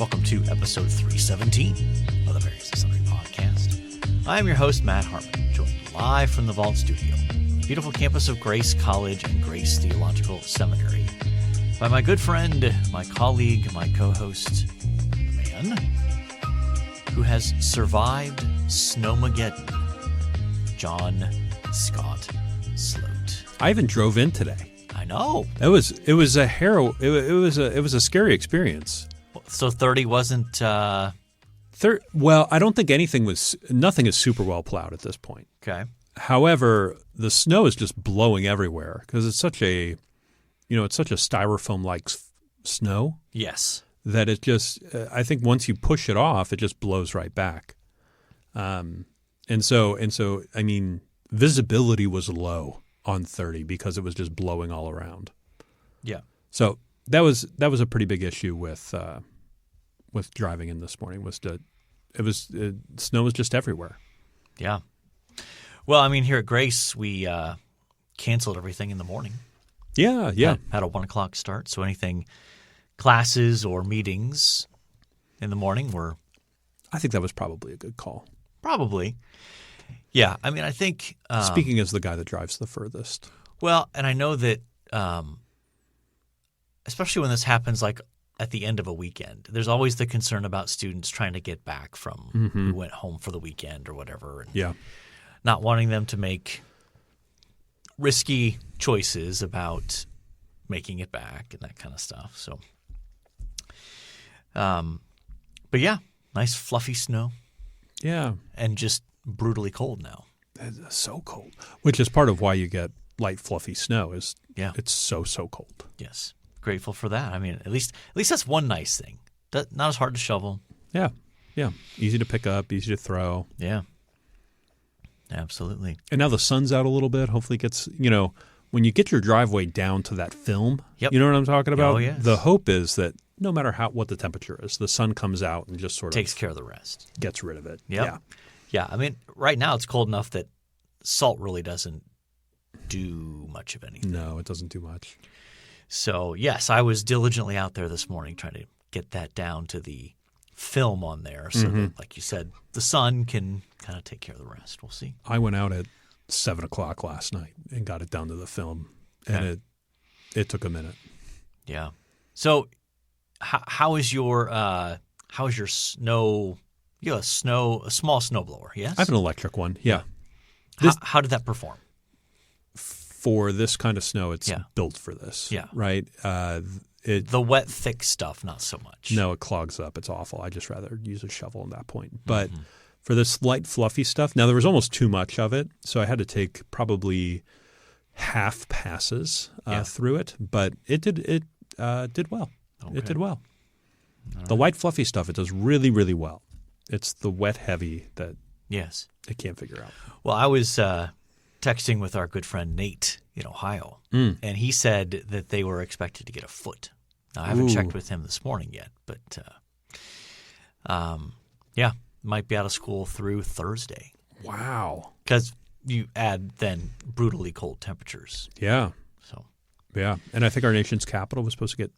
Welcome to episode 317 of the Various Sundry Podcast. I am your host, Matt Harmon, joined live from the Vault Studio, beautiful campus of Grace College and Grace Theological Seminary, by my good friend, my colleague, my co-host, the man who has survived Snowmageddon, John Scott Sloat. I even drove in today. I know. It was a scary experience. So 30 wasn't. Well, I don't think nothing is super well plowed at this point. Okay. However, the snow is just blowing everywhere because it's such a styrofoam-like snow. Yes. That it just, I think once you push it off, it just blows right back. And so, I mean, visibility was low on 30 because it was just blowing all around. Yeah. So that was a pretty big issue with driving in this morning. Snow was just everywhere. Yeah. Well, I mean, here at Grace, we canceled everything in the morning. Yeah. Had a 1 o'clock start, so anything classes or meetings in the morning were. I think that was probably a good call. Probably. Yeah. I mean, I think. Speaking as the guy that drives the furthest. Well, and I know that, especially when this happens like at the end of a weekend, there's always the concern about students trying to get back from who went home for the weekend or whatever. And not wanting them to make risky choices about making it back and that kind of stuff. So, but yeah, nice fluffy snow. Yeah. And just brutally cold now. It's so cold. Which is part of why you get light, fluffy snow is it's so cold. Yes. Grateful for that. I mean, at least that's one nice thing. Not as hard to shovel. Yeah. Easy to pick up, easy to throw. Yeah. Absolutely. And now the sun's out a little bit. Hopefully it gets, when you get your driveway down to that film, you know what I'm talking about? Oh, yes. The hope is that no matter what the temperature is, the sun comes out and just sort of takes care of the rest. Gets rid of it. Yep. Yeah. I mean, right now it's cold enough that salt really doesn't do much of anything. No, it doesn't do much. So, yes, I was diligently out there this morning trying to get that down to the film on there so that, like you said, the sun can kind of take care of the rest. We'll see. I went out at 7 o'clock last night and got it down to the film, and it took a minute. Yeah. So, how is your snow? You have a small snowblower, yes? I have an electric one. Yeah. How did that perform? For this kind of snow, it's built for this. Yeah. Right? The wet, thick stuff, not so much. No, it clogs up. It's awful. I'd just rather use a shovel at that point. But for this light, fluffy stuff, now there was almost too much of it, so I had to take probably half passes through it. But it did well. Okay. It did well. The light, fluffy stuff, it does really, really well. It's the wet, heavy that it can't figure out. Well, I was texting with our good friend Nate in Ohio, and he said that they were expected to get a foot. Now, I haven't checked with him this morning yet, but might be out of school through Thursday. Wow. Because you add then brutally cold temperatures. Yeah. So. Yeah, and I think our nation's capital was supposed to get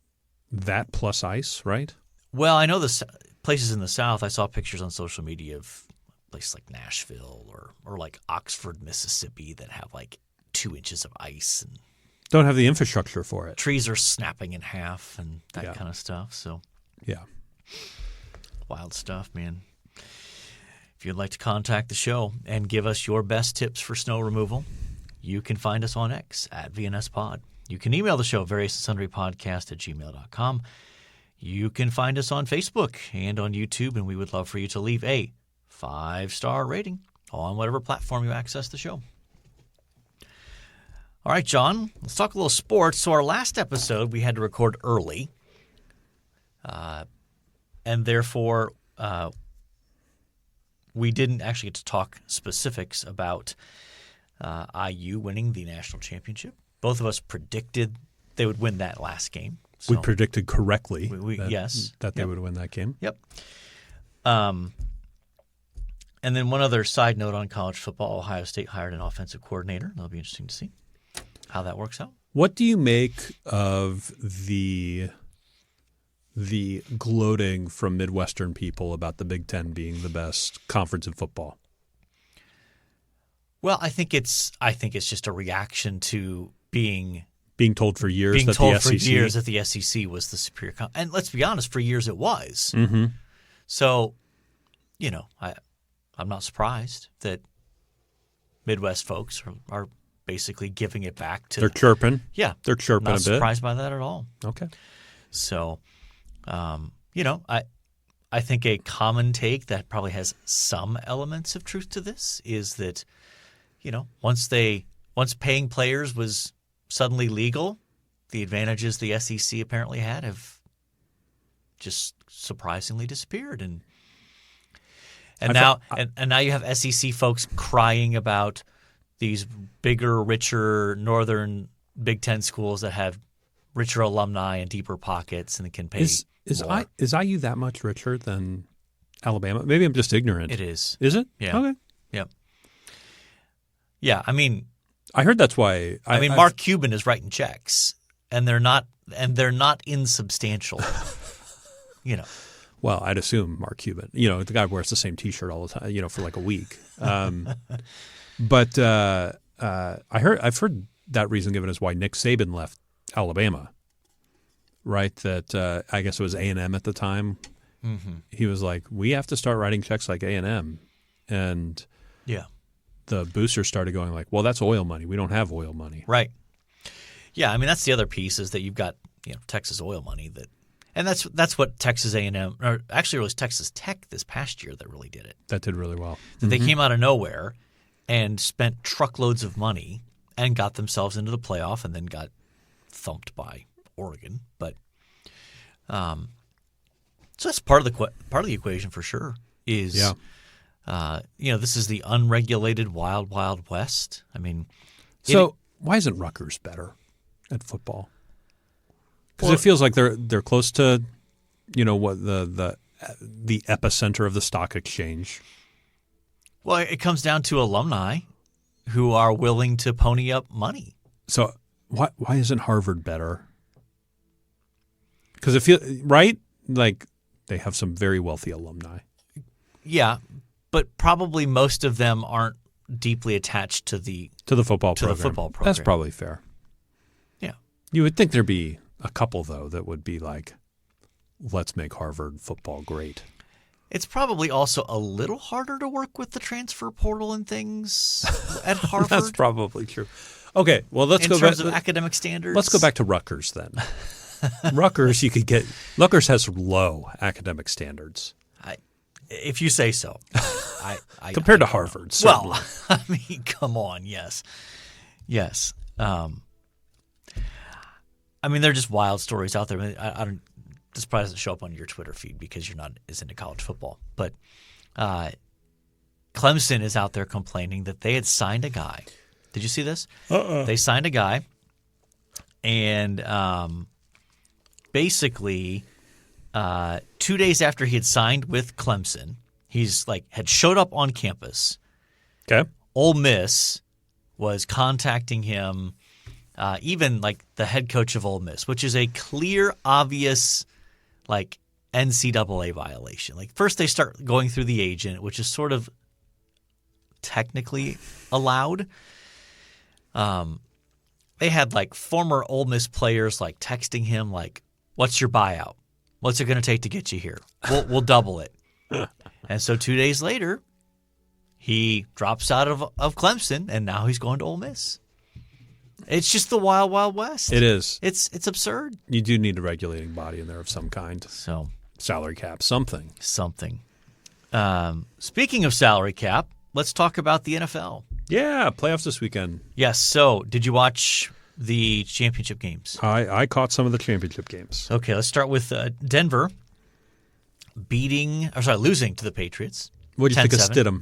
that plus ice, right? Well, I know the places in the South. I saw pictures on social media of places like Nashville or like Oxford, Mississippi that have like 2 inches of ice and don't have the infrastructure for it. Trees are snapping in half and that kind of stuff. So wild stuff, man. If you'd like to contact the show and give us your best tips for snow removal, you can find us on X at VNSPod. You can email the show, variousandsunderpodcast@gmail.com. You can find us on Facebook and on YouTube, and we would love for you to leave a 5-star rating on whatever platform you access the show. All right, John, let's talk a little sports. So our last episode, we had to record early, and therefore we didn't actually get to talk specifics about IU winning the national championship. Both of us predicted they would win that last game. So we predicted correctly that they would win that game. Yep. And then one other side note on college football, Ohio State hired an offensive coordinator. That'll be interesting to see how that works out. What do you make of the the gloating from Midwestern people about the Big Ten being the best conference in football? Well, I think it's just a reaction to being told for years being that told the for SEC years that the SEC was the superior and let's be honest, for years it was. Mm-hmm. So, I'm not surprised that Midwest folks are basically giving it back to. They're chirping. Yeah, They're chirping not a bit. surprised by that at all. Okay. So, I think a common take that probably has some elements of truth to this is that, once paying players was suddenly legal, the advantages the SEC apparently had have just surprisingly disappeared, and now you have SEC folks crying about these bigger, richer Northern Big Ten schools that have richer alumni and deeper pockets and can pay more. Is IU that much richer than Alabama? Maybe I'm just ignorant. It is. Is it? Yeah. Okay. Yep. Yeah. I mean, I heard that's why. Mark Cuban is writing checks, and they're not insubstantial. Well, I'd assume Mark Cuban. The guy wears the same T-shirt all the time. For like a week. But I've heard that reason given as why Nick Saban left Alabama. Right. That I guess it was A&M at the time. Mm-hmm. He was like, we have to start writing checks like A&M, and yeah. The boosters started going like, well, that's oil money. We don't have oil money. Right. Yeah, I mean, that's the other piece is that you've got Texas oil money and that's what Texas A&M, or actually it was Texas Tech this past year that really did it. That did really well. That they came out of nowhere and spent truckloads of money and got themselves into the playoff and then got thumped by Oregon. But so that's part of the equation for sure. Is this is the unregulated wild, wild west. I mean, why isn't Rutgers better at football? Because it feels like they're close to, what the epicenter of the stock exchange. Well, it comes down to alumni who are willing to pony up money. So why isn't Harvard better? Because it feels right, like they have some very wealthy alumni. Yeah, but probably most of them aren't deeply attached to the football program. That's probably fair. Yeah, you would think there'd be a couple though that would be like, let's make Harvard football great. It's probably also a little harder to work with the transfer portal and things at Harvard. That's probably true. Okay, well let's go back. In terms of academic standards, let's go back to Rutgers then. Rutgers has low academic standards. If you say so. Compared to Harvard, certainly. Well, I mean, come on, yes. I mean, they're just wild stories out there. I don't. This probably doesn't show up on your Twitter feed because you're not as into college football. But Clemson is out there complaining that they had signed a guy. Did you see this? They signed a guy, and basically 2 days after he had signed with Clemson, had showed up on campus. Okay. Ole Miss was contacting him, even like the head coach of Ole Miss, which is a clear, obvious NCAA violation. Like first they start going through the agent, which is sort of technically allowed. They had former Ole Miss players texting him what's your buyout? What's it going to take to get you here? We'll double it. And so 2 days later, he drops out of Clemson, and now he's going to Ole Miss. It's just the wild, wild west. It is. It's absurd. You do need a regulating body in there of some kind. So salary cap, something. Speaking of salary cap, let's talk about the NFL. Yeah, playoffs this weekend. Yes. So did you watch the championship games? I caught some of the championship games. Okay, let's start with Denver losing to the Patriots. What do you think of Stidham?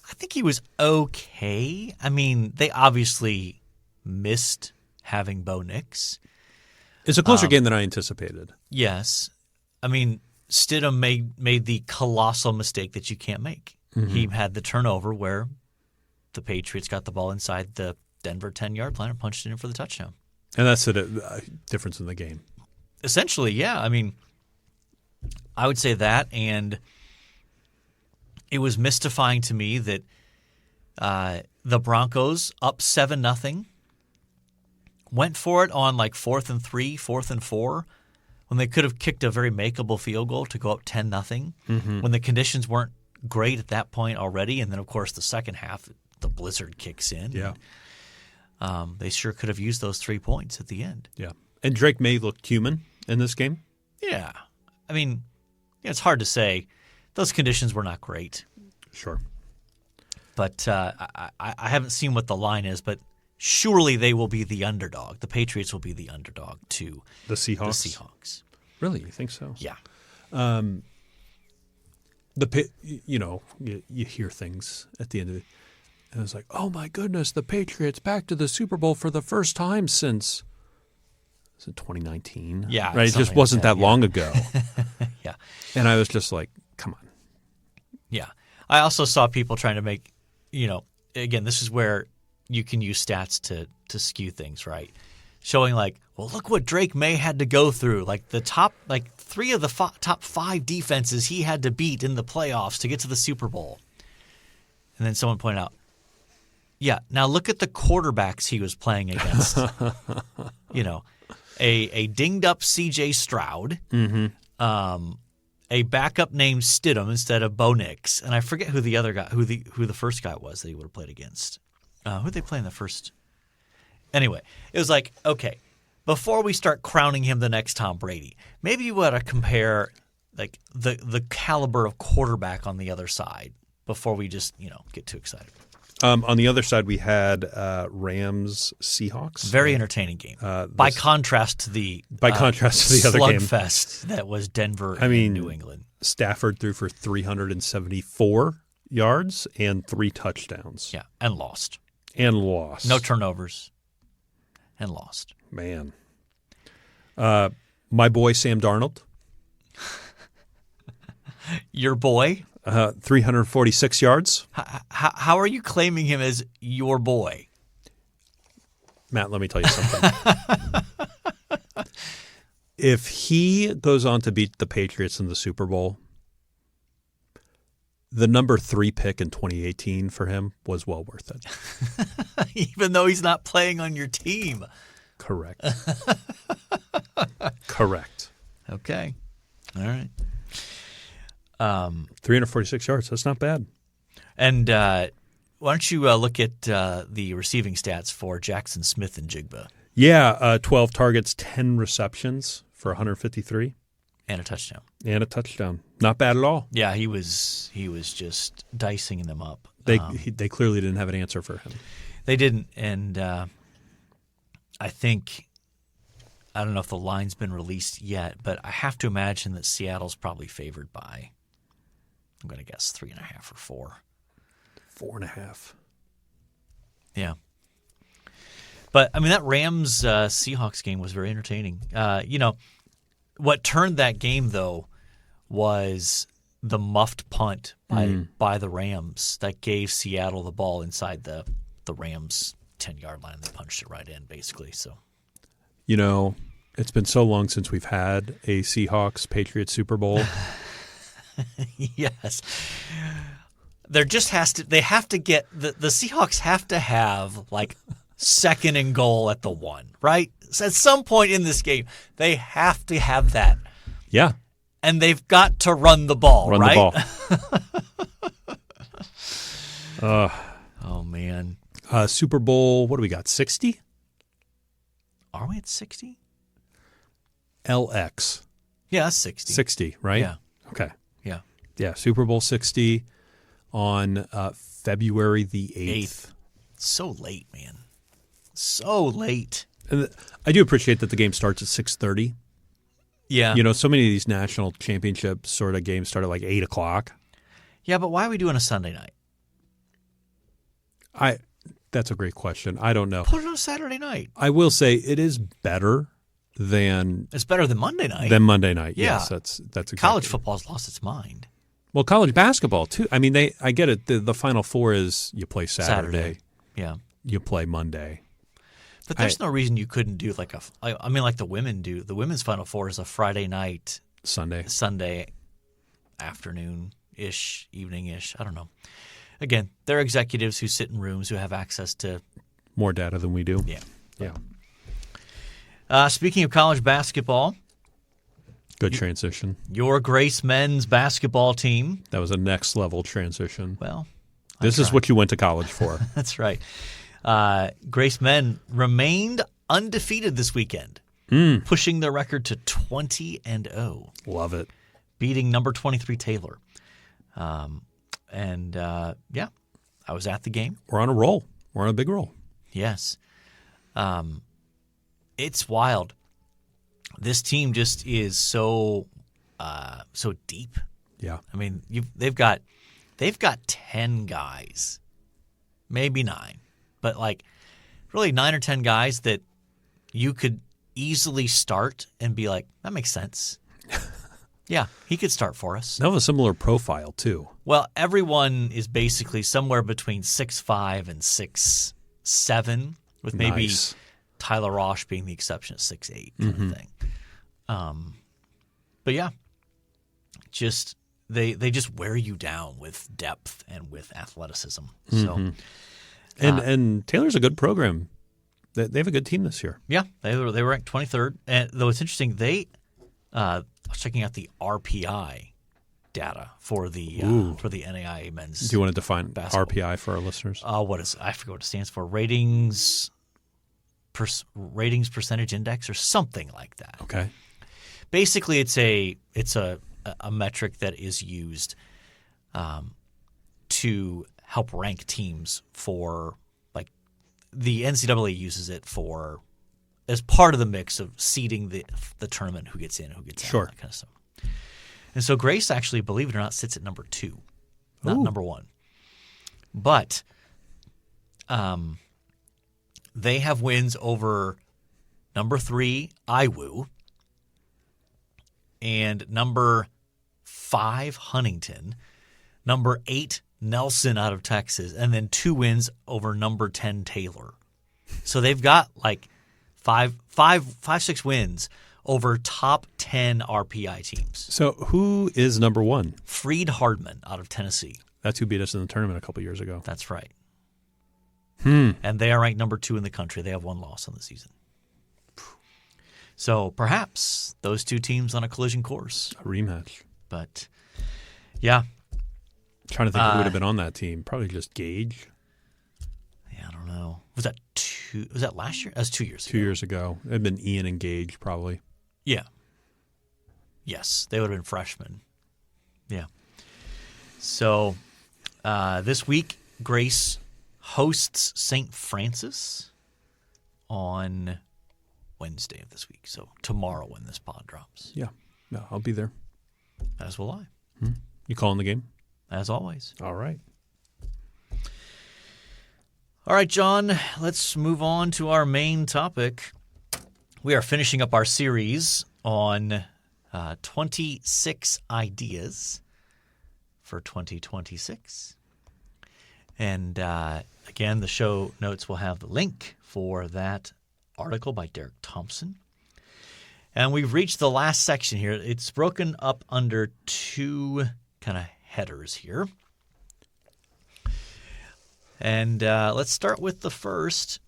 I think he was okay. I mean, they obviously missed having Bo Nix. It's a closer game than I anticipated. Yes. I mean, Stidham made the colossal mistake that you can't make. Mm-hmm. He had the turnover where the Patriots got the ball inside the Denver 10-yard line and punched it in for the touchdown. And that's the difference in the game. Essentially, yeah. I mean, I would say that, and it was mystifying to me that the Broncos up 7-0 went for it on like 4th and 3, 4th and 4, when they could have kicked a very makeable field goal to go up 10-0, when the conditions weren't great at that point already. And then, of course, the second half, the blizzard kicks in. Yeah. They sure could have used those 3 points at the end. Yeah. And Drake May looked human in this game. Yeah. I mean, it's hard to say. Those conditions were not great. Sure. But I haven't seen what the line is, but surely they will be the underdog. The Patriots will be the underdog to The Seahawks? the Seahawks. Really? You think so? Yeah. You hear things at the end of it, and it's like, oh my goodness, the Patriots back to the Super Bowl for the first time since 2019. Yeah, right. It just something wasn't like that that, long ago. Yeah. And I was just like, come on. Yeah. I also saw people trying to make, again, this is where you can use stats to skew things, right? Showing like, well, look what Drake May had to go through. Like the top, like 3 of the top 5 defenses he had to beat in the playoffs to get to the Super Bowl. And then someone pointed out, yeah, now look at the quarterbacks he was playing against. A dinged up C.J. Stroud, a backup named Stidham instead of Bo Nix, and I forget who the other guy, who the first guy was that he would have played against. Who did they play in the first? Anyway, it was like, okay, before we start crowning him the next Tom Brady, maybe you ought to compare like the caliber of quarterback on the other side before we just get too excited. On the other side, we had Rams Seahawks. Very entertaining game. By contrast to the other game, slugfest that was Denver and New England. Stafford threw for 374 yards and 3 touchdowns. Yeah, and lost. No turnovers. And lost. Man. My boy Sam Darnold. Your boy? 346 yards. How are you claiming him as your boy? Matt, let me tell you something. If he goes on to beat the Patriots in the Super Bowl, the number 3 pick in 2018 for him was well worth it. Even though he's not playing on your team. Correct. Correct. Okay. All right. 346 yards. That's not bad. And why don't you look at the receiving stats for Jackson Smith and Jigba? Yeah, 12 targets, 10 receptions for 153. And a touchdown. Not bad at all. Yeah, he was just dicing them up. They clearly didn't have an answer for him. They didn't, and I don't know if the line's been released yet, but I have to imagine that Seattle's probably favored by, I'm going to guess 3.5 or 4. 4.5. Yeah. But, I mean, that Rams Seahawks game was very entertaining. What turned that game, though, was the muffed punt by the Rams that gave Seattle the ball inside the Rams' 10-yard line. They punched it right in, basically. So, it's been so long since we've had a Seahawks-Patriots Super Bowl. Yes. There just has to – they have to get – the Seahawks have to have, like, second and goal at the 1, right? So at some point in this game, they have to have that. Yeah. And they've got to run the ball, right? Run the ball. Oh, man. Super Bowl, what do we got, 60? Are we at 60? LX. Yeah, that's 60. 60, right? Yeah. Okay. Yeah. Yeah, Super Bowl 60 on February the 8th. So late, man. So late. And I do appreciate that the game starts at 6:30. Yeah. So many of these national championship sort of games start at like 8 o'clock. Yeah, but why are we doing a Sunday night? That's a great question. I don't know. Put it on a Saturday night. I will say it is better than It's better than Monday night. Yeah. Yes, that's exactly. College football's lost its mind. Well, college basketball too. I mean, I get it. The Final Four is you play Saturday. Yeah. You play Monday. But there's no reason you couldn't do like like the women do. The women's Final Four is a Friday night, Sunday afternoon-ish, evening-ish. I don't know. Again, they're executives who sit in rooms who have access to more data than we do. Yeah. Speaking of college basketball. Good transition. Your Grace men's basketball team. That was a next level transition. Well, this is what you went to college for. That's right. Grace men remained undefeated this weekend, pushing their record to 20-0. Love it. Beating number 23 Taylor. I was at the game. We're on a roll. We're on a big roll. Yes. It's wild. This team just is so deep. Yeah. I mean, they've got 10 guys, maybe 9, but like really 9 or 10 guys that you could easily start and be like, that makes sense. Yeah, he could start for us. They have a similar profile too. Well, everyone is basically somewhere between 6'5" and 6'7", with maybe Nice. Tyler Rosh being the exception at 6'8" kind of thing. But yeah, just they just wear you down with depth and with athleticism. So, and Taylor's a good program. They have a good team this year. yeah, they were ranked 23rd. And though it's interesting, I was checking out the RPI data for the NAIA men's. Do you want to define basketball. RPI for our listeners? I forget what it stands for. Ratings percentage index or something like that. Okay. Basically, it's a metric that is used to help rank teams for, like, the NCAA uses it for as part of the mix of seeding the tournament, who gets in, who gets out, that kind of stuff. And so Grace actually, believe it or not, sits at number 2, not number 1. But they have wins over number 3, IWU, and number 5, Huntington, number 8, Nelson out of Texas, and then 2 wins over number 10, Taylor. So they've got like 6 wins over top 10 RPI teams. So who is number 1? Freed Hardman out of Tennessee. That's who beat us in the tournament a couple years ago. That's right. And they are ranked number 2 in the country. They have 1 loss on the season. So perhaps those 2 teams on a collision course. A rematch. But yeah. Trying to think who would have been on that team. Probably just Gage. Yeah, I don't know. Was that last year? That was 2 years ago. 2 years ago. It had been Ian and Gage probably. Yeah. Yes, they would have been freshmen. Yeah. So this week, Grace hosts St. Francis on Wednesday of this week. So tomorrow when this pod drops. Yeah, I'll be there. As will I. You calling the game? As always. All right. All right, John, let's move on to our main topic. We are finishing up our series on 26 ideas for 2026. And again, the show notes will have the link for that article by Derek Thompson. And we've reached the last section here. It's broken up under 2 kind of headers here. And let's start with the first.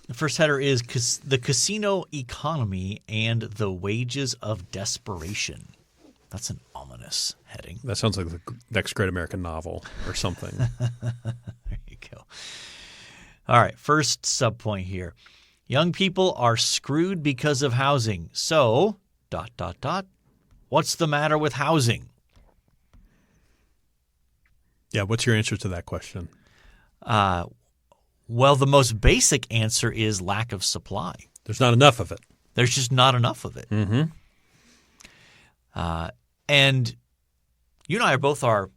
The first header is the casino economy and the wages of desperation. That's an ominous heading. That sounds like the next great American novel or something. There you go. All right, first subpoint here. Young people are screwed because of housing. So, ... what's the matter with housing? Yeah, what's your answer to that question? Well, the most basic answer is lack of supply. There's not enough of it. There's just not enough of it. Mm-hmm. And you and I both are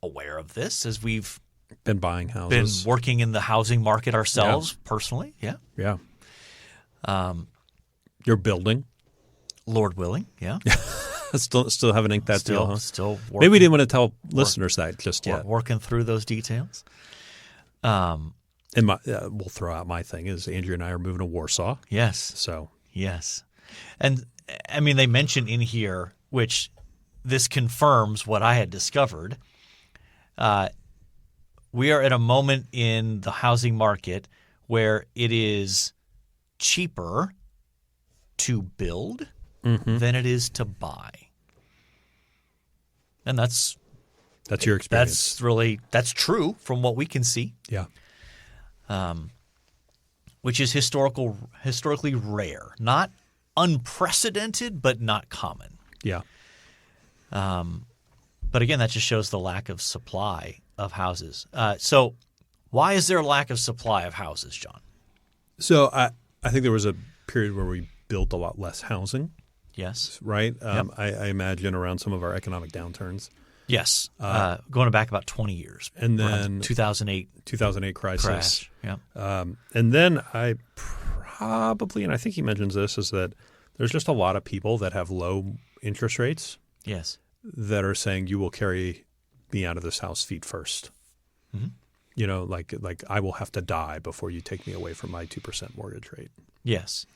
aware of this as we've been buying houses. Been working in the housing market ourselves personally. Yeah. Yeah. You're building. Lord willing. Yeah. Still haven't inked that deal, huh? Still working. Maybe we didn't want to tell listeners that just yet. Working through those details. And we'll throw out my thing is Andrea and I are moving to Warsaw. Yes. So Yes. And I mean, they mention in here, which this confirms what I had discovered. We are at a moment in the housing market where it is cheaper to build than it is to buy. And that's your experience. That's true from what we can see. Yeah. Which is historically rare. Not unprecedented, but not common. Yeah. But again, that just shows the lack of supply of houses. So why is there a lack of supply of houses, John? So I think there was a period where we built a lot less housing. Yes. Right? Yep. I imagine around some of our economic downturns. Yes. Going back about 20 years. And then 2008 crisis. crash. Yeah. And then I probably, and I think he mentions this, is that there's just a lot of people that have low interest rates. Yes. That are saying you will carry me out of this house feet first. Mm-hmm. You know, like I will have to die before you take me away from my 2% mortgage rate. Yes.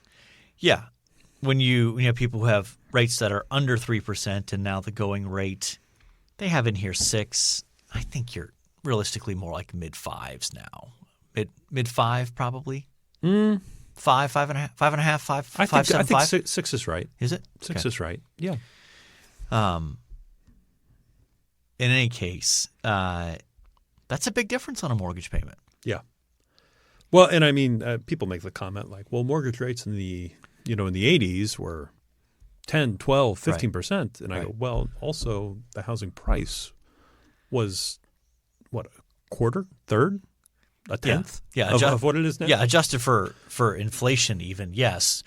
Yeah. When you have people who have rates that are under 3% and now the going rate, they have in here 6. I think you're realistically more like mid 5s now. Mid 5 probably. 5, 5.5, 5.5, 5, 5, 7, 5. I think 6 is right. Is it? 6 is right. Yeah. In any case, that's a big difference on a mortgage payment. Yeah. Well, and I mean, people make the comment like, well, mortgage rates in the 80s were 10, 12, 15%. And I go, well, also the housing price was what, a quarter, third, a tenth of what it is now? Yeah, adjusted for inflation even, yes.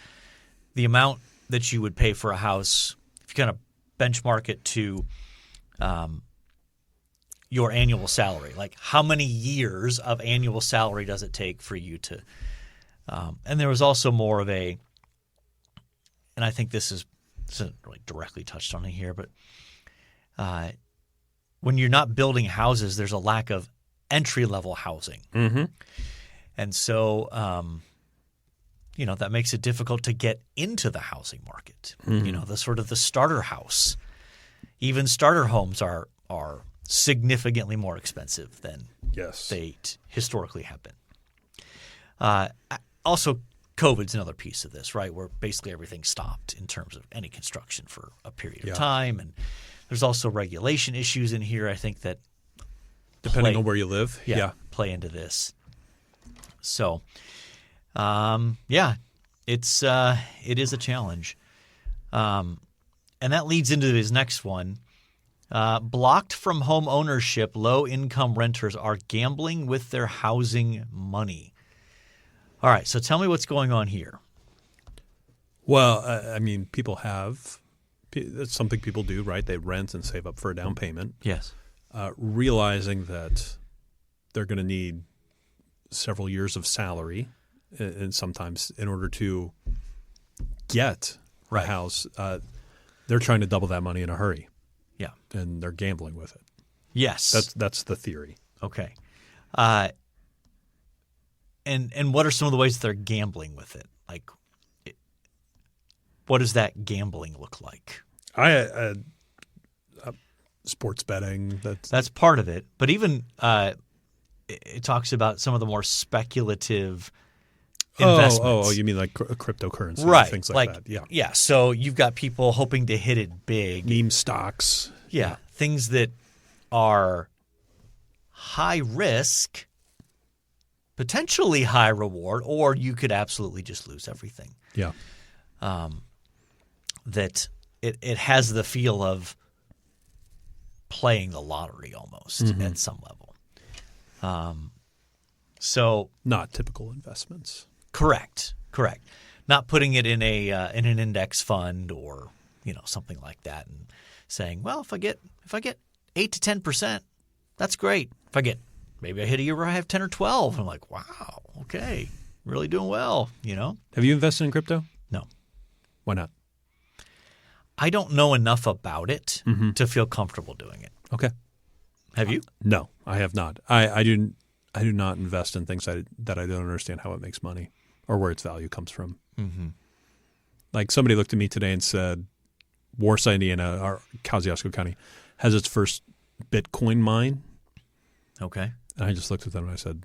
The amount that you would pay for a house, if you kind of benchmark it to your annual salary, like how many years of annual salary does it take for you to and there was also more of a, and I think this isn't really directly touched on in here, but when you're not building houses, there's a lack of entry-level housing. Mm-hmm. And so that makes it difficult to get into the housing market. Mm-hmm. The sort of the starter house. Even starter homes are significantly more expensive than they historically have been. Also, COVID's another piece of this, right, where basically everything stopped in terms of any construction for a period of time. And there's also regulation issues in here, I think, that depending on where you live, play into this. So, it is a challenge. And that leads into his next one. Blocked from home ownership, low-income renters are gambling with their housing money. All right, so tell me what's going on here. Well, I mean, that's something people do, right? They rent and save up for a down payment. Yes. Realizing that they're going to need several years of salary, and sometimes in order to get a house, they're trying to double that money in a hurry. Yeah. And they're gambling with it. Yes. That's the theory. Okay. And what are some of the ways that they're gambling with it? Like, what does that gambling look like? Sports betting. That's part of it. But even it talks about some of the more speculative investments. Oh, you mean like cryptocurrency, right? Things like that. Yeah. Yeah. So you've got people hoping to hit it big. Meme stocks. Yeah. Things that are high risk, potentially high reward, or you could absolutely just lose everything. Yeah. That it has the feel of playing the lottery almost at some level. So not typical investments. Correct. Not putting it in an index fund or something like that, and saying, well, if I get 8 to 10%, that's great. If I get maybe I hit a year where I have 10 or 12, I'm like, wow, okay, really doing well. Have you invested in crypto? No. Why not? I don't know enough about it to feel comfortable doing it. Okay. Have you? No, I have not. I I do not invest in things that I don't understand how it makes money or where its value comes from. Mm-hmm. Like somebody looked at me today and said, Warsaw, Indiana, or Kosciuszko County, has its first Bitcoin mine. Okay. And I just looked at them and I said,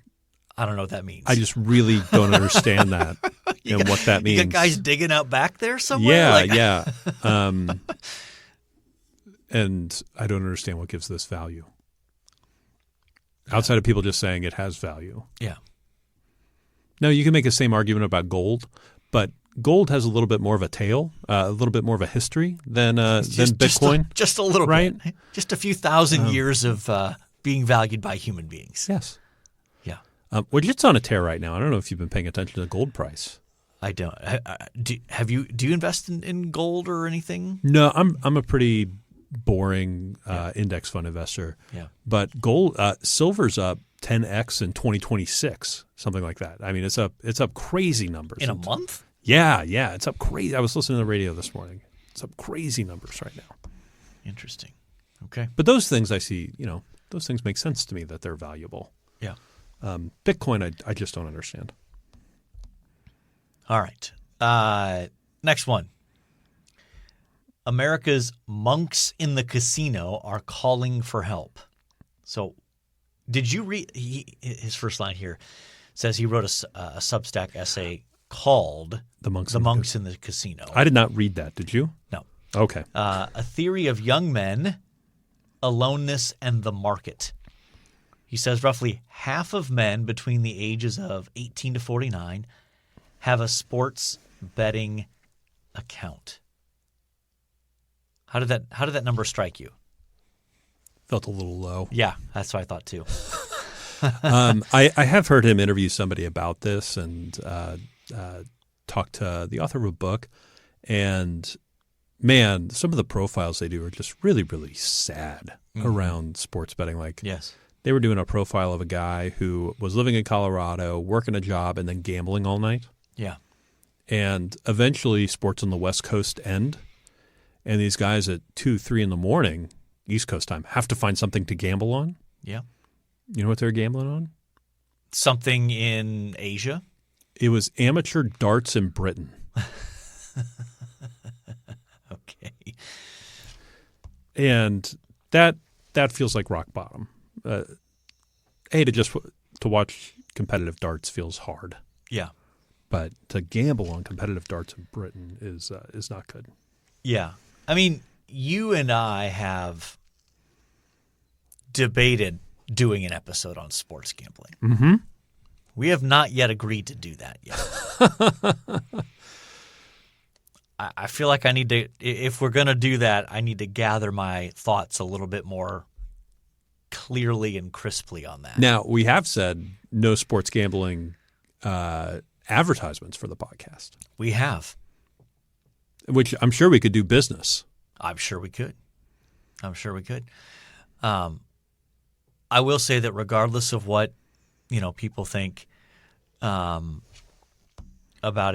I don't know what that means. I just really don't understand that and what that means. You got guys digging out back there somewhere? Yeah. And I don't understand what gives this value. Outside of people just saying it has value. Yeah. Now, you can make the same argument about gold, but gold has a little bit more of a tail, a little bit more of a history than Bitcoin. Just a little right? bit. Just a few thousand years of being valued by human beings. Yes. Yeah. We're just on a tear right now. I don't know if you've been paying attention to the gold price. I don't. Do you invest in gold or anything? No, I'm a pretty boring index fund investor. Yeah. But gold, silver's up 10x in 2026, something like that. I mean, it's up crazy numbers. In a month? Yeah, it's up crazy. I was listening to the radio this morning. It's up crazy numbers right now. Interesting. Okay. But those things I see, those things make sense to me that they're valuable. Yeah. Bitcoin, I just don't understand. All right. Next one. America's monks in the casino are calling for help. So did you read his first line here says he wrote a Substack essay called The Monks in the Casino. I did not read that. Did you? No. Okay. A theory of young men, aloneness, and the market. He says roughly half of men between the ages of 18 to 49 have a sports betting account. How did that number strike you? Felt a little low. Yeah, that's what I thought too. I have heard him interview somebody about this and talk to the author of a book. And man, some of the profiles they do are just really, really sad around sports betting. Like, yes. They were doing a profile of a guy who was living in Colorado, working a job, and then gambling all night. Yeah. And eventually sports on the West Coast end. And these guys at 2, 3 in the morning, East Coast time, have to find something to gamble on. Yeah. You know what they're gambling on? Something in Asia? It was amateur darts in Britain. Okay. And that feels like rock bottom. To watch competitive darts feels hard. Yeah. But to gamble on competitive darts in Britain is not good. Yeah. I mean, you and I have debated doing an episode on sports gambling. Mm-hmm. We have not yet agreed to do that yet. I feel like I need to, if we're going to do that, I need to gather my thoughts a little bit more clearly and crisply on that. Now, we have said no sports gambling advertisements for the podcast. We have. Which I'm sure we could do business. I'm sure we could. I will say that regardless of what people think about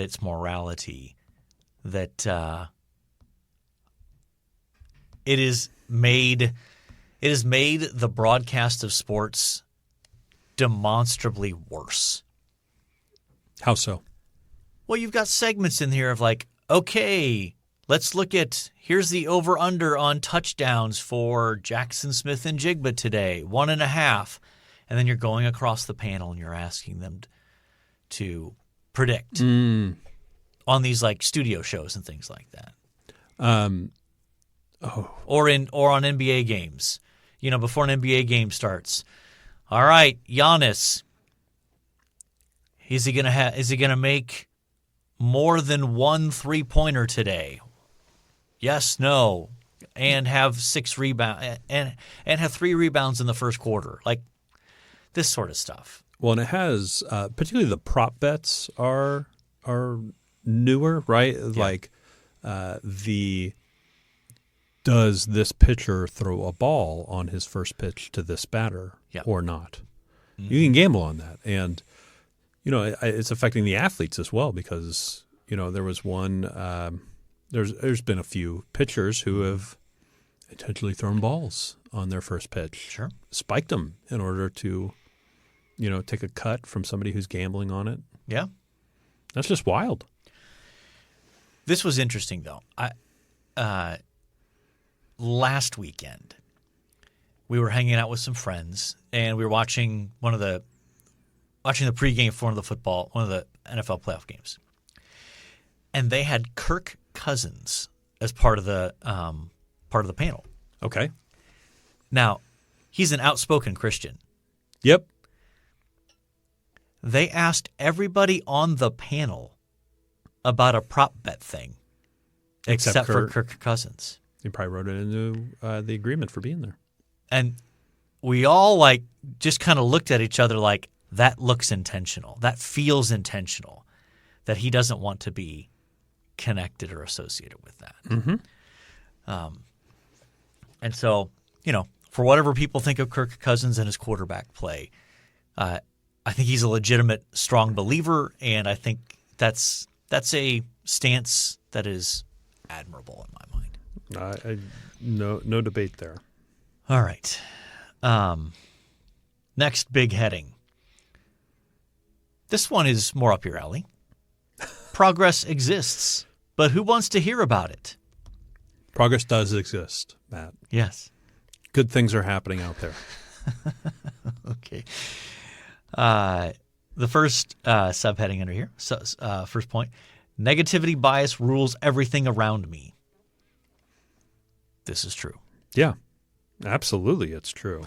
its morality, that it has made the broadcast of sports demonstrably worse. How so? Well, you've got segments in here of like, okay, let's look at, here's the over-under on touchdowns for Jackson Smith and Jigba today, 1.5. And then you're going across the panel and you're asking them to predict on these like studio shows and things like that. Or on NBA games. Before an NBA game starts. All right, Giannis, is he gonna make more than one 3-pointer today? Yes, no, and have 6 rebounds and have 3 rebounds in the first quarter, like this sort of stuff. Well, and it has particularly the prop bets are newer, right? Yeah. Like does this pitcher throw a ball on his first pitch to this batter or not? Mm-hmm. You can gamble on that, and it's affecting the athletes as well because there was one. There's been a few pitchers who have intentionally thrown balls on their first pitch, sure, spiked them in order to take a cut from somebody who's gambling on it. Yeah. That's just wild. This was interesting, though. Last weekend, we were hanging out with some friends, and we were watching the pregame for one of the NFL playoff games, and they had Kirk Cousins as part of the panel. Okay. Now, he's an outspoken Christian. Yep. They asked everybody on the panel about a prop bet thing, except for Kirk Cousins. He probably wrote it into the agreement for being there. And we all just kind of looked at each other like, that looks intentional. That feels intentional, that he doesn't want to be connected or associated with that. Mm-hmm. And so, for whatever people think of Kirk Cousins and his quarterback play, I think he's a legitimate, strong believer, and I think that's a stance that is admirable in my mind. No debate there. All right. Next big heading. This one is more up your alley. Progress exists, but who wants to hear about it? Progress does exist, Matt. Yes. Good things are happening out there. Okay. The first subheading under here, first point, negativity bias rules everything around me. This is true. Yeah, absolutely, it's true.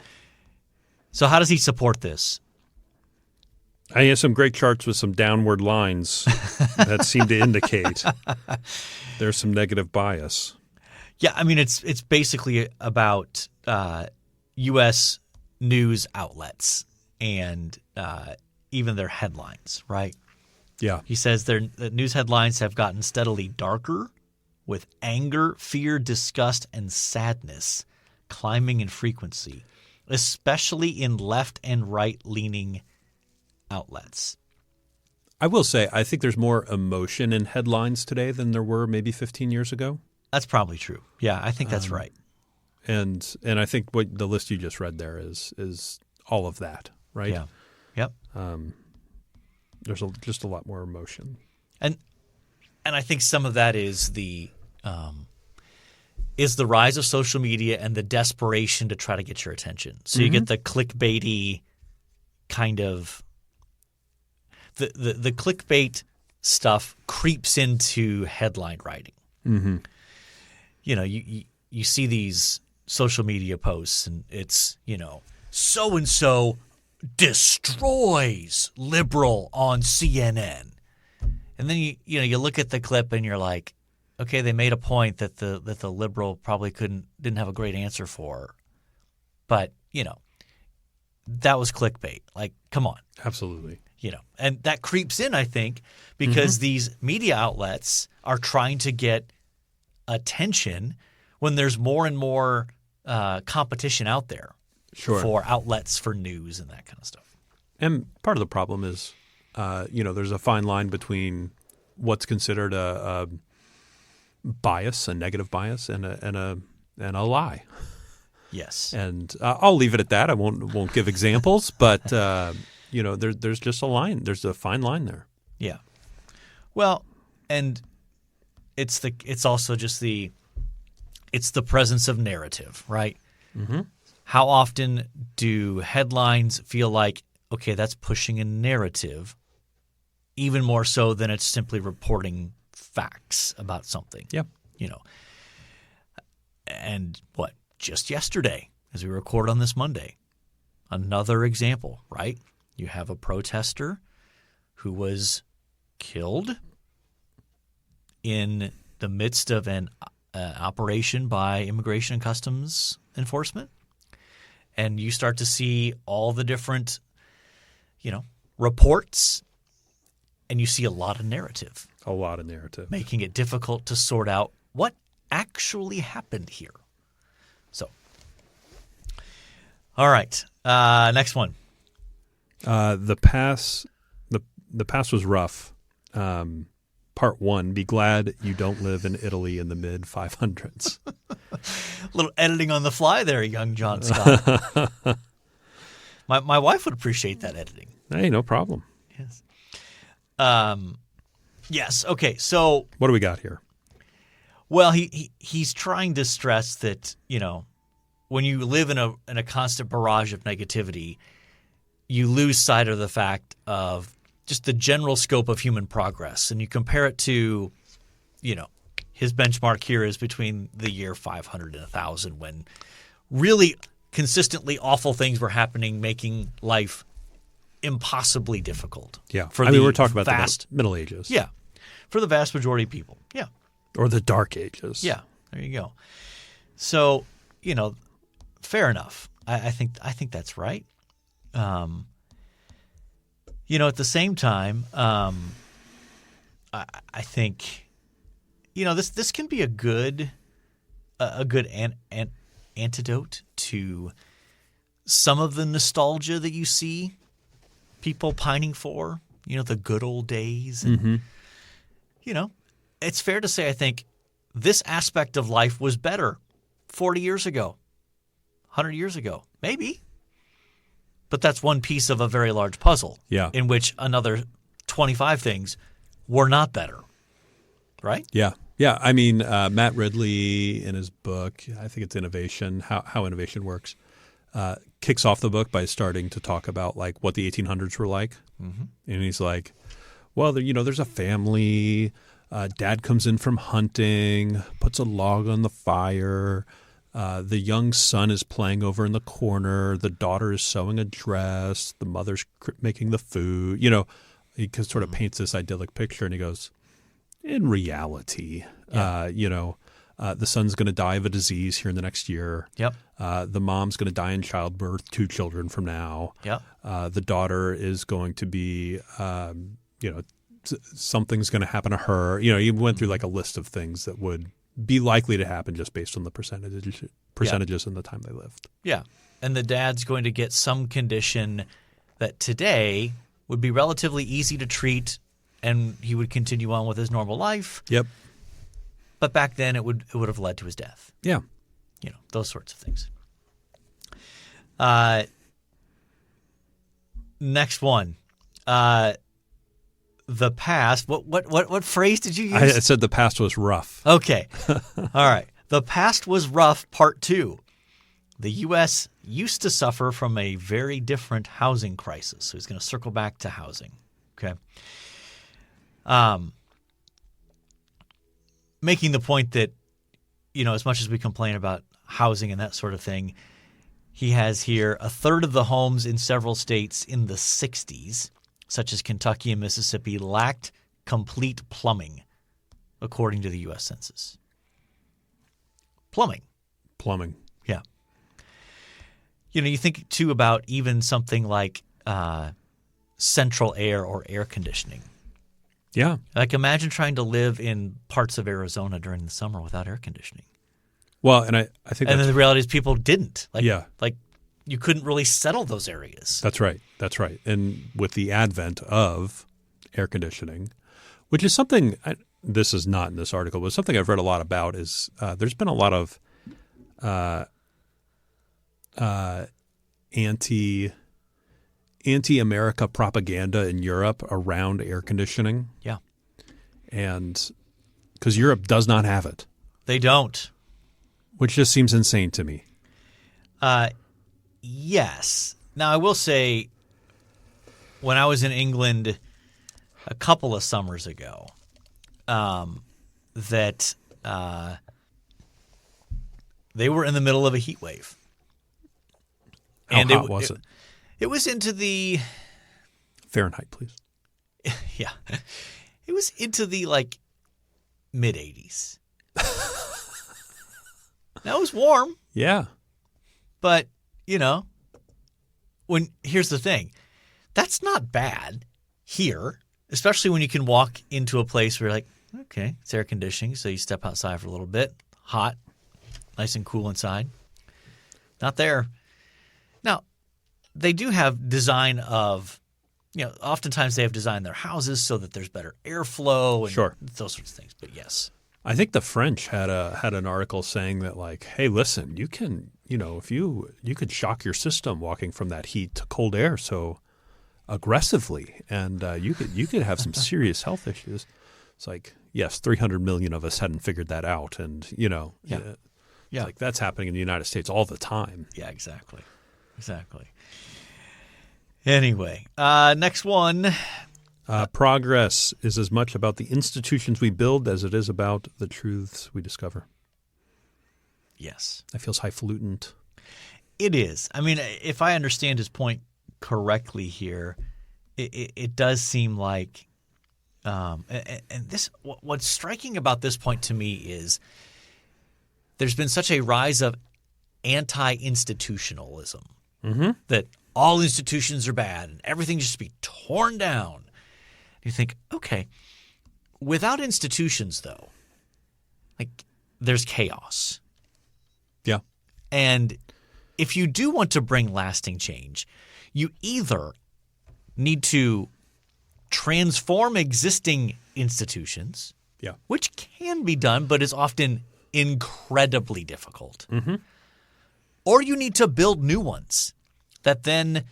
So how does he support this? I have some great charts with some downward lines that seem to indicate there's some negative bias. Yeah, I mean, it's basically about U.S. news outlets and even their headlines, right? Yeah. He says the news headlines have gotten steadily darker, with anger, fear, disgust, and sadness climbing in frequency, especially in left and right-leaning outlets. I will say, I think there's more emotion in headlines today than there were maybe 15 years ago. That's probably true. Yeah, I think that's right. And I think what the list you just read there is all of that, right? Yeah. Yep. There's just a lot more emotion. And I think some of that is the rise of social media and the desperation to try to get your attention. So you get the clickbaity kind of the clickbait stuff creeps into headline writing. Mm-hmm. You see these social media posts and it's, so and so destroys liberal on CNN. And then you look at the clip and you're like, okay, they made a point that the liberal probably didn't have a great answer for, but that was clickbait. Like, come on, Absolutely. And that creeps in, I think, because these media outlets are trying to get attention when there's more and more competition out there for outlets for news and that kind of stuff. And part of the problem is, there's a fine line between what's considered a bias, a negative bias, and a lie. Yes. And I'll leave it at that. I won't give examples, but there's just a line. There's a fine line there. Yeah. Well, and it's also just the presence of narrative, right? Mm-hmm. How often do headlines feel like, okay, that's pushing a narrative, even more so than it's simply reporting facts about something? Yeah. And just yesterday, as we record on this Monday, another example, right? You have a protester who was killed in the midst of an operation by Immigration and Customs Enforcement. And you start to see all the different, reports, and you see a lot of narrative. A lot of narrative. Making it difficult to sort out what actually happened here. So, all right. Next one. The pass was rough. Part 1, be glad you don't live in Italy in the mid 500s. A little editing on the fly there, young John Scott. My wife would appreciate that editing. Hey, no problem. Yes. Yes. Okay. So, What do we got here? well, he's trying to stress that, when you live in a constant barrage of negativity, you lose sight of the fact of just the general scope of human progress, and you compare it to, his benchmark here is between the year 500 and 1000, when really consistently awful things were happening, making life impossibly difficult. Yeah. For we're talking about vast, the Middle Ages. Yeah. For the vast majority of people. Yeah. Or the Dark Ages. Yeah. There you go. So, fair enough. I think that's right. At the same time, I think, this can be a good antidote to some of the nostalgia that you see people pining for, the good old days. And, it's fair to say, I think this aspect of life was better 40 years ago, 100 years ago, maybe. But that's one piece of a very large puzzle in which another 25 things were not better, right? Yeah. Yeah. I mean, Matt Ridley in his book, I think it's Innovation, How Innovation Works, kicks off the book by starting to talk about like what the 1800s were like. Mm-hmm. And he's like, well, there's a family. Dad comes in from hunting, puts a log on the fire. The young son is playing over in the corner. The daughter is sewing a dress. The mother's making the food. He sort of paints this idyllic picture, and he goes, in reality, the son's going to die of a disease here in the next year. Yep. The mom's going to die in childbirth 2 children from now. Yep. The daughter is going to be, something's going to happen to her. He went through like a list of things that would be likely to happen just based on the percentages in the time they lived. Yeah. And the dad's going to get some condition that today would be relatively easy to treat, and he would continue on with his normal life. Yep. But back then it would have led to his death. Yeah. Those sorts of things. Next one. The past. What phrase did you use? I said the past was rough. Okay. All right. The past was rough, part 2. The U.S. used to suffer from a very different housing crisis. So he's going to circle back to housing. Okay. Making the point that, as much as we complain about housing and that sort of thing, he has here a third of the homes in several states in the 60s, such as Kentucky and Mississippi, lacked complete plumbing, according to the U.S. Census. Plumbing. Yeah. You think, too, about even something like central air or air conditioning. Yeah. Like, imagine trying to live in parts of Arizona during the summer without air conditioning. Well, and I think and then the reality is people didn't. Like you couldn't really settle those areas. That's right. And with the advent of air conditioning, which is something this is not in this article, but something I've read a lot about is there's been a lot of anti-America propaganda in Europe around air conditioning. Yeah. And because Europe does not have it. They don't. Which just seems insane to me. Yes. Now, I will say, when I was in England a couple of summers ago, that they were in the middle of a heat wave. How hot was it? It was into the Fahrenheit, please. Yeah, it was into the mid 80s. Now it was warm. Yeah, but here's the thing, that's not bad here, especially when you can walk into a place where you're like, okay, it's air conditioning, so you step outside for a little bit, hot, nice and cool inside. Not there. Now, they do have design of, oftentimes they have designed their houses so that there's better airflow and those sorts of things. But yes, I think the French had an article saying that hey, listen, you can if you could shock your system walking from that heat to cold air so aggressively, and you could have some serious health issues. It's like, yes, 300 million of us hadn't figured that out, and it's like that's happening in the United States all the time. Yeah, exactly. Anyway, next one. Progress is as much about the institutions we build as it is about the truths we discover. Yes. That feels highfalutin. It is. I mean, if I understand his point correctly here, it does seem like and this what's striking about this point to me is there's been such a rise of anti-institutionalism that all institutions are bad and everything just be torn down. You think, okay, without institutions, though, like there's chaos. Yeah. And if you do want to bring lasting change, you either need to transform existing institutions, which can be done but is often incredibly difficult, or you need to build new ones that then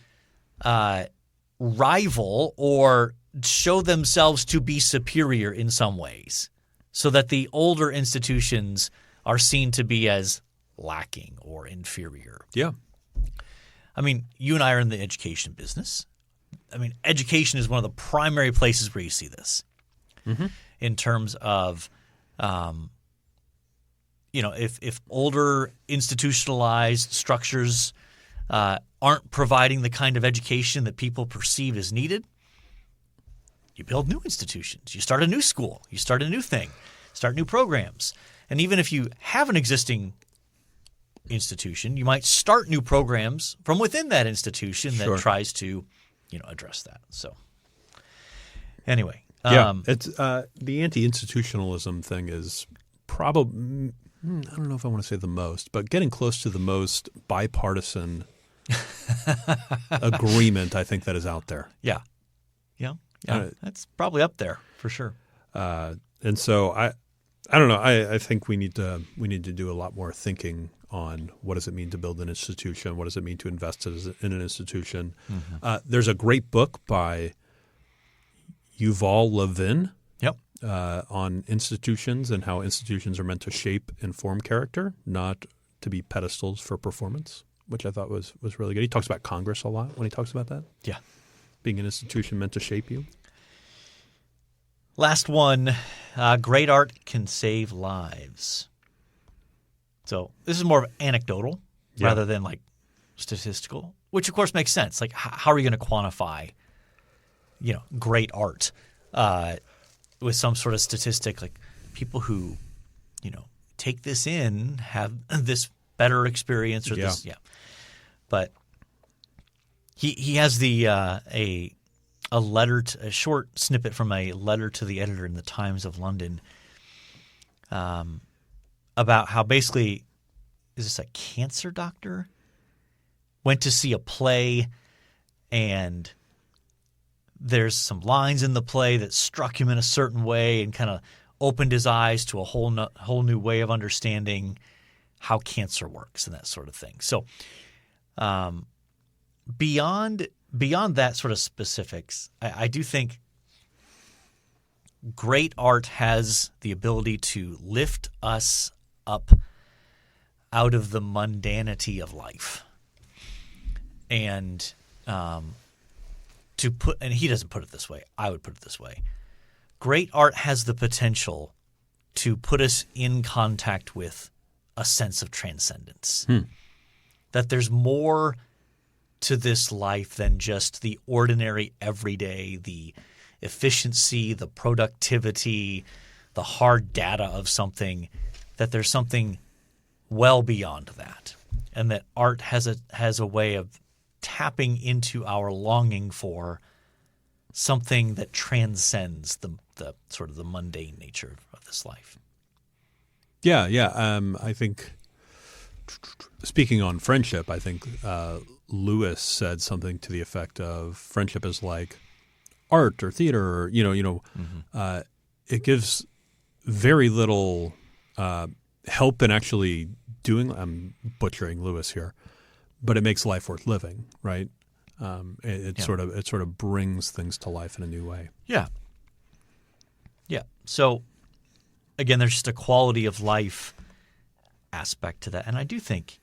rival or show themselves to be superior in some ways so that the older institutions are seen to be as lacking or inferior. Yeah. I mean, you and I are in the education business. I mean, education is one of the primary places where you see this in terms of, if older institutionalized structures aren't providing the kind of education that people perceive as needed, you build new institutions. You start a new school. You start a new thing. Start new programs. And even if you have an existing institution, you might start new programs from within that institution that tries to, address that. So anyway. It's the anti-institutionalism thing is probably, I don't know if I want to say the most, but getting close to the most bipartisan agreement I think that is out there. Yeah. That's probably up there for sure. And so I don't know. I think we need to do a lot more thinking on what does it mean to build an institution? What does it mean to invest in an institution? There's a great book by Yuval Levin on institutions and how institutions are meant to shape and form character, not to be pedestals for performance, which I thought was really good. He talks about Congress a lot when he talks about that. Yeah. Being an institution meant to shape you. Last one, great art can save lives. So this is more of anecdotal rather than like statistical, which of course makes sense. Like how are you going to quantify, great art with some sort of statistic? Like people who, take this in have this better experience or this. Yeah. But he has a letter, a short snippet from a letter to the editor in the Times of London about how basically, is this a cancer doctor? Went to see a play and there's some lines in the play that struck him in a certain way and kind of opened his eyes to a whole new way of understanding how cancer works and that sort of thing. So beyond that sort of specifics, I do think great art has the ability to lift us up out of the mundanity of life. And and he doesn't put it this way, I would put it this way. Great art has the potential to put us in contact with a sense of transcendence. That there's more to this life than just the ordinary everyday, the efficiency, the productivity, the hard data of something, that there's something well beyond that. And that art has a way of tapping into our longing for something that transcends the sort of the mundane nature of this life. Yeah. I think speaking on friendship, I think Lewis said something to the effect of friendship is like art or theater, or it gives very little help in actually I'm butchering Lewis here, but it makes life worth living, right? It sort of brings things to life in a new way. Yeah. Yeah. So, again, there's just a quality of life aspect to that. And I do think,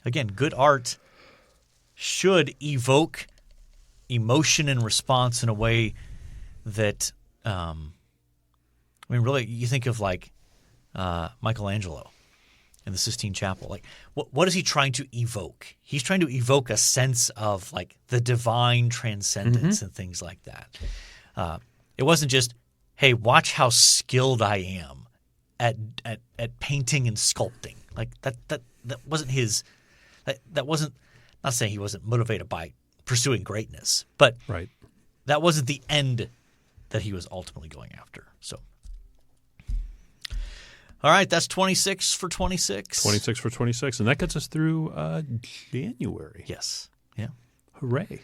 again, good art should evoke emotion and response in a way that, really, you think of like Michelangelo in the Sistine Chapel. Like, what is he trying to evoke? He's trying to evoke a sense of like the divine transcendence and things like that. It wasn't just, hey, watch how skilled I am at painting and sculpting. Like that wasn't his. That wasn't, not saying he wasn't motivated by pursuing greatness, but Right. that wasn't the end that he was ultimately going after. So, all right, that's 26 for 26. 26 for 26, and that gets us through January. Yes. Yeah. Hooray!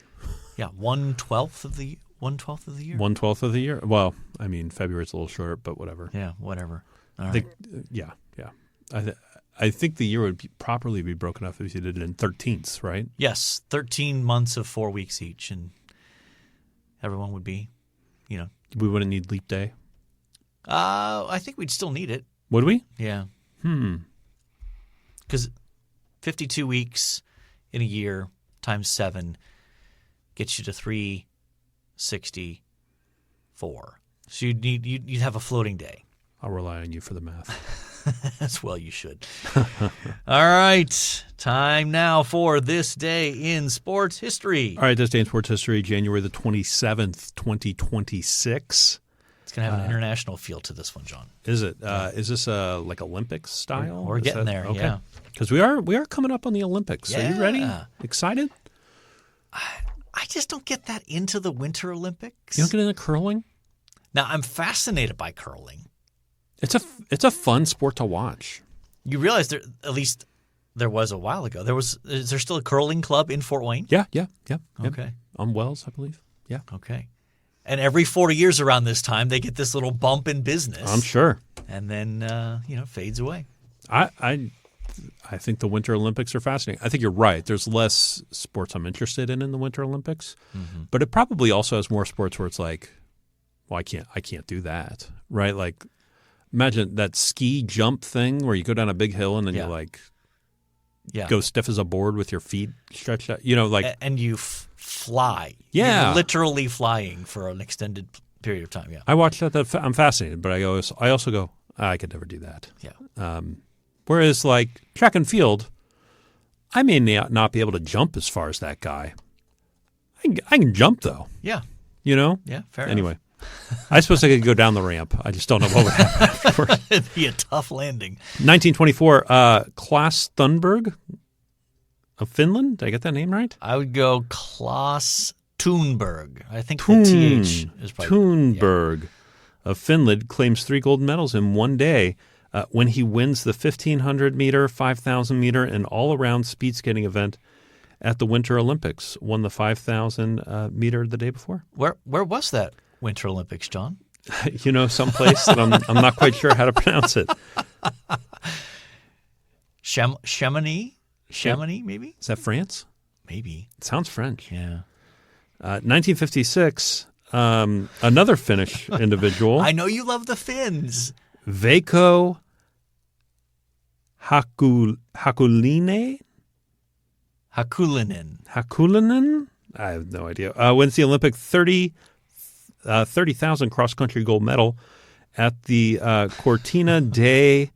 Yeah. 1/12 of the year. 1/12 of the year. Well, I mean, February's a little short, but whatever. Yeah. Whatever. All right. Yeah. I think the year would properly be broken up if you did it in 13ths, right? Yes. 13 months of 4 weeks each, and everyone would be, We wouldn't need leap day. I think we'd still need it. Would we? Yeah. Because 52 weeks in a year times 7 gets you to 364. So you'd have a floating day. I'll rely on you for the math. As well you should. All right. Time now for This Day in Sports History. All right, this day in sports history, January the 27th, 2026. It's going to have an international feel to this one, John. Is it? Is this like Olympics style? We're getting there, okay. yeah. Because we are coming up on the Olympics. Are you ready? Excited? I just don't get that into the Winter Olympics. You don't get into curling? Now, I'm fascinated by curling. It's a fun sport to watch. You realize there was a while ago. Is there still a curling club in Fort Wayne? Yeah. Okay. On Wells, I believe. Yeah. Okay. And every 40 years around this time, they get this little bump in business. I'm sure. And then, fades away. I think the Winter Olympics are fascinating. I think you're right. There's less sports I'm interested in the Winter Olympics, but it probably also has more sports where it's like, well, I can't do that, right? Like, imagine that ski jump thing where you go down a big hill and then you go stiff as a board with your feet stretched out. And you fly. Yeah, You're literally flying for an extended period of time. Yeah, I watch that. I'm fascinated, but I also go, I could never do that. Yeah. Whereas like track and field, I may not be able to jump as far as that guy. I can jump though. Yeah. Yeah, fair enough. Anyway, I suppose I could go down the ramp. I just don't know what would happen afterwards. It'd be a tough landing. 1924, Klas Thunberg of Finland. Did I get that name right? I would go Klas Thunberg. I think the TH is probably... Thunberg of Finland claims 3 gold medals in one day when he wins the 1,500 meter, 5,000 meter, and all-around speed skating event at the Winter Olympics. Won the 5,000 meter the day before. Where was that Winter Olympics, John? Someplace that I'm not quite sure how to pronounce it. Chamonix? Chamonix, maybe? Is that France? Maybe. It sounds French. Yeah. 1956, another Finnish individual. I know you love the Finns. Veikko Hakulinen? Hakulinen? I have no idea. Wins the Olympic 30,000 cross-country gold medal at the Cortina de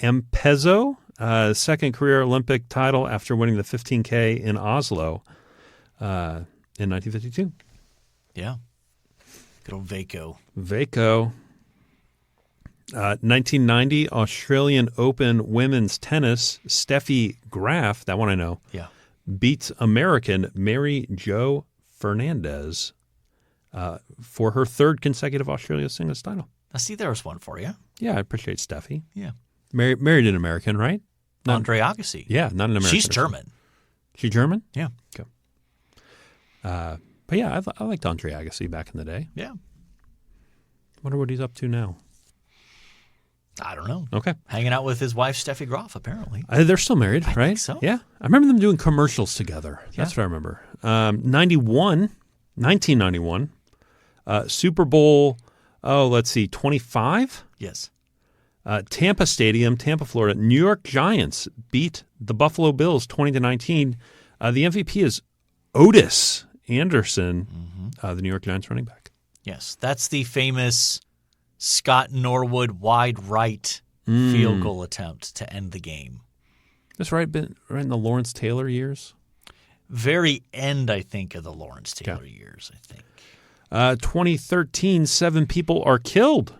Ampezzo, second career Olympic title after winning the 15K in Oslo in 1952. Yeah. Good old Veikko. 1990 Australian Open women's tennis, Steffi Graf, that one I know, beats American Mary Jo Fernandez for her third consecutive Australia singles title. I see there was one for you. Yeah, I appreciate Steffi. Yeah. Married an American, right? Andre Agassi. Yeah, not an American. She's German. She German? Yeah. Okay. But yeah, I liked Andre Agassi back in the day. Yeah. Wonder what he's up to now. I don't don't know. Okay. Hanging out with his wife, Steffi Graf, apparently. They're still married, right? I think so. Yeah. I remember them doing commercials together. That's what I remember. 1991, Super Bowl, 25? Yes. Tampa Stadium, Tampa, Florida. New York Giants beat the Buffalo Bills 20-19. The MVP is Otis Anderson, the New York Giants running back. Yes. That's the famous Scott Norwood wide right field goal attempt to end the game. That's right in the Lawrence Taylor years? Very end, I think, of the Lawrence Taylor years, I think. 2013, 7 people are killed.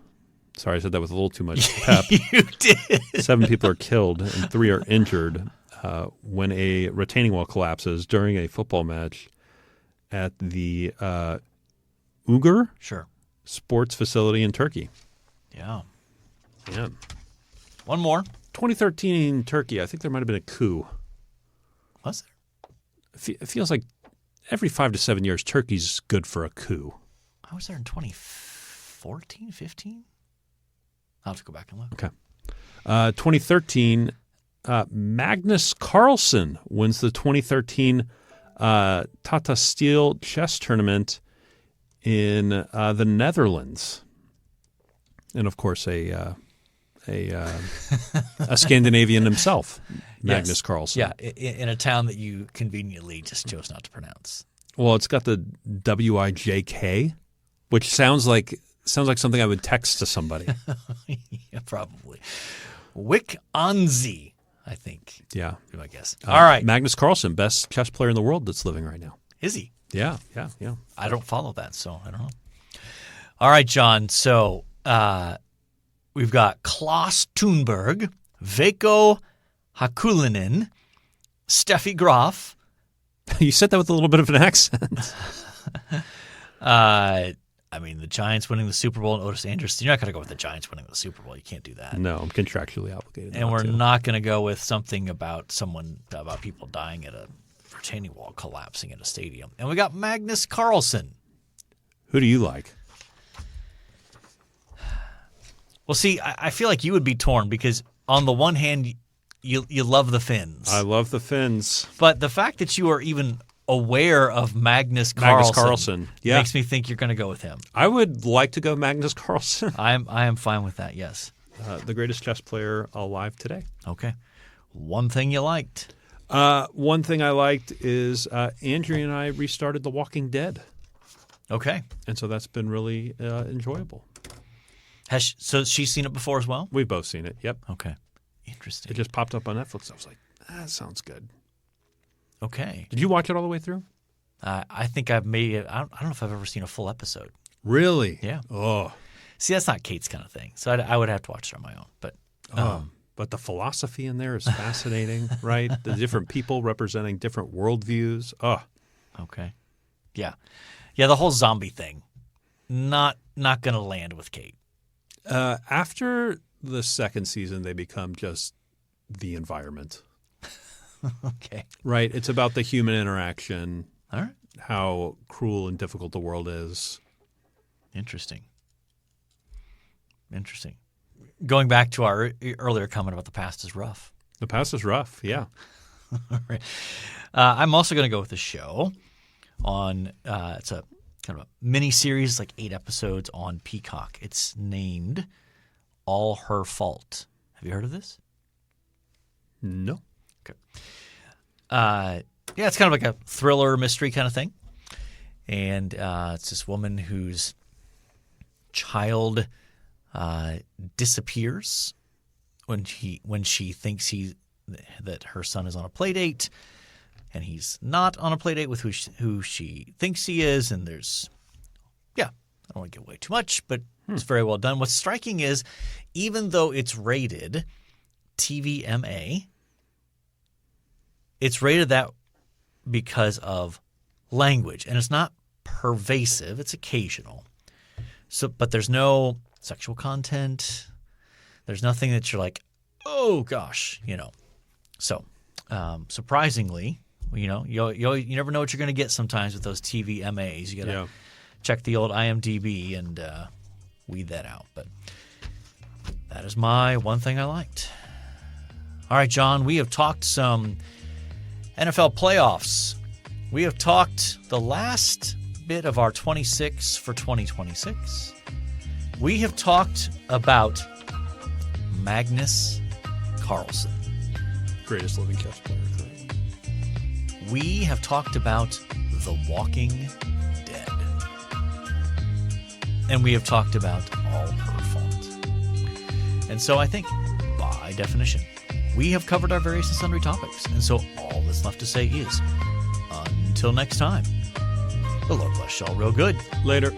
Sorry, I said that with a little too much pep. You did. 7 people are killed and 3 are injured when a retaining wall collapses during a football match at the Uyghur sports facility in Turkey. Yeah. Yeah. One more. 2013 Turkey, I think there might have been a coup. Was there? It feels like every 5 to 7 years, Turkey's good for a coup. I was there in 2014, 15? I'll have to go back and look. Okay. 2013, Magnus Carlsen wins the 2013 Tata Steel chess tournament in the Netherlands. And, of course, a Scandinavian himself, Magnus Carlsen. Yeah, in a town that you conveniently just chose not to pronounce. Well, it's got the WIJK, which sounds like something I would text to somebody. Yeah, probably. Wick Anzi, I think. Yeah. Be my guess. All right. Magnus Carlsen, best chess player in the world that's living right now. Is he? Yeah. I don't follow that, so I don't know. All right, John. So we've got Klaus Thunberg, Veikko Hakulinen, Steffi Graf. You said that with a little bit of an accent. I mean, the Giants winning the Super Bowl and Otis Anderson. You're not going to go with the Giants winning the Super Bowl. You can't do that. No, I'm contractually obligated. And we're not going to go with something about people dying at a retaining wall collapsing in a stadium. And we got Magnus Carlsen. Who do you like? Well, see, I feel like you would be torn because on the one hand, you love the Finns. I love the Finns. But the fact that you are even aware of Magnus Carlsen makes me think you're going to go with him. I would like to go Magnus Carlsen. I am fine with that, yes. The greatest chess player alive today. Okay. One thing you liked. One thing I liked is Andrea and I restarted The Walking Dead. Okay. And so that's been really enjoyable. So she's seen it before as well? We've both seen it, yep. Okay. Interesting. It just popped up on Netflix. I was like, that sounds good. Okay. Did you watch it all the way through? I think I've made it. I don't know if I've ever seen a full episode. Really? Yeah. Oh. See, that's not Kate's kind of thing. So I would have to watch it on my own. But but the philosophy in there is fascinating, right? The different people representing different worldviews. Oh. Okay. Yeah. Yeah, the whole zombie thing, not going to land with Kate. After the second season, they become just the environment. Okay. Right. It's about the human interaction. All right. How cruel and difficult the world is. Interesting. Going back to our earlier comment about the past is rough. The past is rough, yeah. All right. I'm also going to go with a show on it's a kind of a mini series, like 8 episodes on Peacock. It's named All Her Fault. Have you heard of this? No. Okay. Yeah, it's kind of like a thriller mystery kind of thing. And it's this woman whose child disappears when she thinks that her son is on a play date, and he's not on a play date with who she thinks he is. And I don't want to give away too much, but it's very well done. What's striking is, even though it's rated TVMA, it's rated that because of language, and it's not pervasive. It's occasional. So, but there's no sexual content. There's nothing that you're like, oh gosh, So, surprisingly, you never know what you're going to get sometimes with those TVMAs. You got to check the old IMDb and weed that out. But That is my one thing I liked. All right, John, we have talked some NFL playoffs. We have talked the last bit of our 26 for 2026. We have talked about Magnus Carlsen. Greatest living chess player currently. We have talked about The Walking Dead. And we have talked about all her fault. And so I think, by definition, we have covered our various and sundry topics. And so all that's left to say is, until next time, the Lord bless y'all real good. Later.